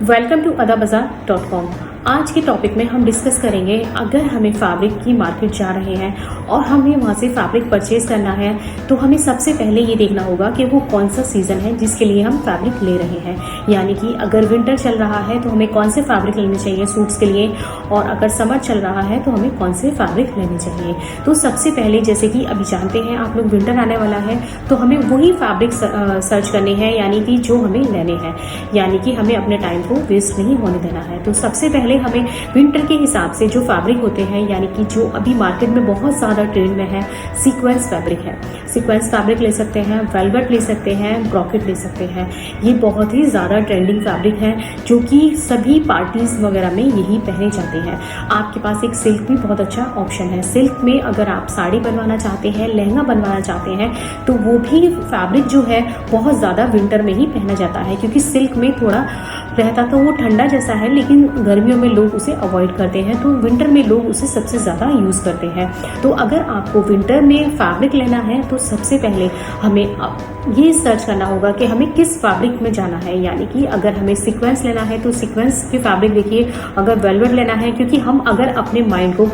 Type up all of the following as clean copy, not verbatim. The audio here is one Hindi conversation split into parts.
welcome to adabazaar.com। आज के टॉपिक में हम डिस्कस करेंगे, अगर हमें फैब्रिक की मार्केट जा रहे हैं और हमें वहाँ से फैब्रिक परचेज करना है तो हमें सबसे पहले ये देखना होगा कि वो कौन सा सीज़न है जिसके लिए हम फैब्रिक ले रहे हैं। यानी कि अगर विंटर चल रहा है तो हमें कौन से फैब्रिक लेने चाहिए सूट्स के लिए, और अगर समर चल रहा है तो हमें कौन से फैब्रिक लेने चाहिए। तो सबसे पहले जैसे कि अभी जानते हैं आप लोग, विंटर आने वाला है तो हमें वही फैब्रिक सर्च करने हैं, यानी कि जो हमें लेने हैं, यानी कि हमें अपने टाइम को वेस्ट नहीं होने देना है। तो सबसे पहले हमें विंटर के हिसाब से जो फैब्रिक होते हैं, यानी कि जो अभी मार्केट में बहुत ज़्यादा ट्रेंड में है, सीक्वेंस फैब्रिक है। सीक्वेंस फैब्रिक ले सकते हैं, वेलवेट ले सकते हैं, ब्रॉकेट ले सकते हैं। ये बहुत ही ज़्यादा ट्रेंडिंग फैब्रिक है जो कि सभी पार्टीज वगैरह में यही पहने जाते हैं। आपके पास एक सिल्क भी बहुत अच्छा ऑप्शन है। सिल्क में अगर आप साड़ी बनवाना चाहते हैं, लहंगा बनवाना चाहते हैं, तो वो भी फैब्रिक जो है बहुत ज़्यादा विंटर में ही पहना जाता है, क्योंकि सिल्क में थोड़ा रहता तो वो ठंडा जैसा है, लेकिन गर्मियों में लोग उसे अवॉइड करते हैं, तो विंटर में लोग उसे सबसे ज़्यादा यूज़ करते हैं। तो अगर आपको विंटर में फैब्रिक लेना है तो सबसे पहले हमें ये सर्च करना होगा कि हमें किस फैब्रिक में जाना है। यानी कि अगर हमें सीक्वेंस लेना है तो सीक्वेंस की फैब्रिक देखिए, अगर वेलवेट लेना है, क्योंकि हम अगर अपने माइंड को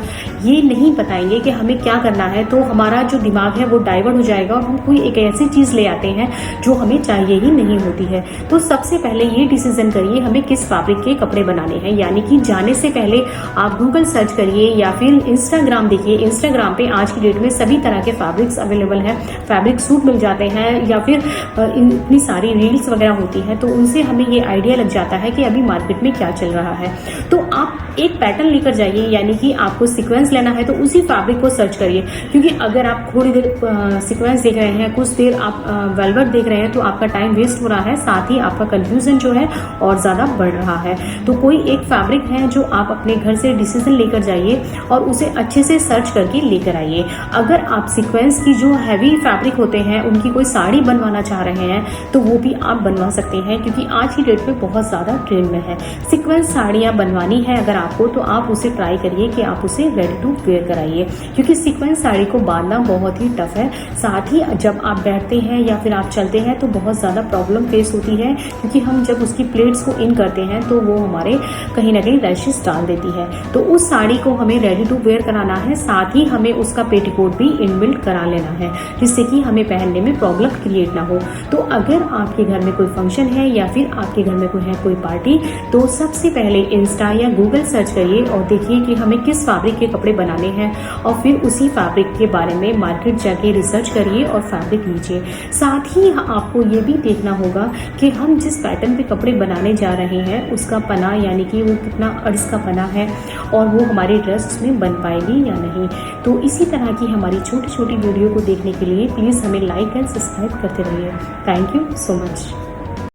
ये नहीं बताएंगे कि हमें क्या करना है तो हमारा जो दिमाग है वो डाइवर्ट हो जाएगा और हम कोई एक ऐसी चीज़ ले आते हैं जो हमें चाहिए ही नहीं होती है। तो सबसे पहले ये डिसीजन करिए हमें किस फैब्रिक के कपड़े बनाने हैं। यानी कि जाने से पहले आप गूगल सर्च करिए या फिर इंस्टाग्राम देखिए। इंस्टाग्राम पे आज की डेट में सभी तरह के फैब्रिक्स अवेलेबल है, फैब्रिक सूट मिल जाते हैं, या फिर इतनी सारी रील्स वगैरह होती हैं, तो उनसे हमें ये आइडिया लग जाता है कि अभी मार्केट में क्या चल रहा है। तो आप एक पैटर्न लेकर जाइए, यानी कि आपको सीक्वेंस लेना है तो उसी फैब्रिक को सर्च करिए, क्योंकि अगर आप थोड़ी देर सीक्वेंस देख रहे हैं, कुछ देर आप वेलवेट देख रहे हैं, तो आपका टाइम वेस्ट हो रहा है, साथ ही आपका कंफ्यूजन जो है और ज़्यादा बढ़ रहा है। तो कोई एक फैब्रिक है जो आप अपने घर से डिसीजन लेकर जाइए और उसे अच्छे से सर्च करके लेकर आइए। अगर आप सीक्वेंस की जो हैवी फैब्रिक होते हैं उनकी कोई साड़ी बनवाना चाह रहे हैं तो वो भी आप बनवा सकते हैं, क्योंकि आज की डेट में बहुत ज़्यादा ट्रेंड में है। सीक्वेंस साड़ियाँ बनवानी है अगर आपको, तो आप उसे ट्राई करिए कि आप उसे रेडी टू वेयर कराइए, क्योंकि सीक्वेंस साड़ी को बांधना बहुत ही टफ है। साथ ही जब आप बैठते हैं या फिर आप चलते हैं तो बहुत ज़्यादा प्रॉब्लम फेस होती है, क्योंकि हम जब उसकी प्लेट्स को इन करते हैं तो वो हमारे कहीं ना कहीं रैशेस डाल देती है। तो उस साड़ी को हमें रेडी टू वेयर कराना है, साथ ही हमें उसका पेटीकोट भी इनबिल्ट करा लेना है, जिससे कि हमें पहनने में प्रॉब्लम क्रिएट ना हो। तो अगर आपके घर में कोई फंक्शन है या फिर आपके घर में कोई पार्टी, तो सबसे पहले इंस्टा या गूगल सर्च करिए और देखिए कि हमें किस फैब्रिक के कपड़े बनाने हैं, और फिर उसी फैब्रिक के बारे में मार्केट जाके रिसर्च करिए और फैब्रिक लीजिए। साथ ही आपको ये भी देखना होगा कि हम जिस पैटर्न पे कपड़े बनाने जा रहे हैं उसका पना, यानी कि वो कितना अर्ज का पना है और वो हमारी ड्रेस में बन पाएगी या नहीं। तो इसी तरह की हमारी छोटी छोटी वीडियो को देखने के लिए प्लीज़ हमें लाइक एंड सब्सक्राइब करते रहिए। Thank you so much.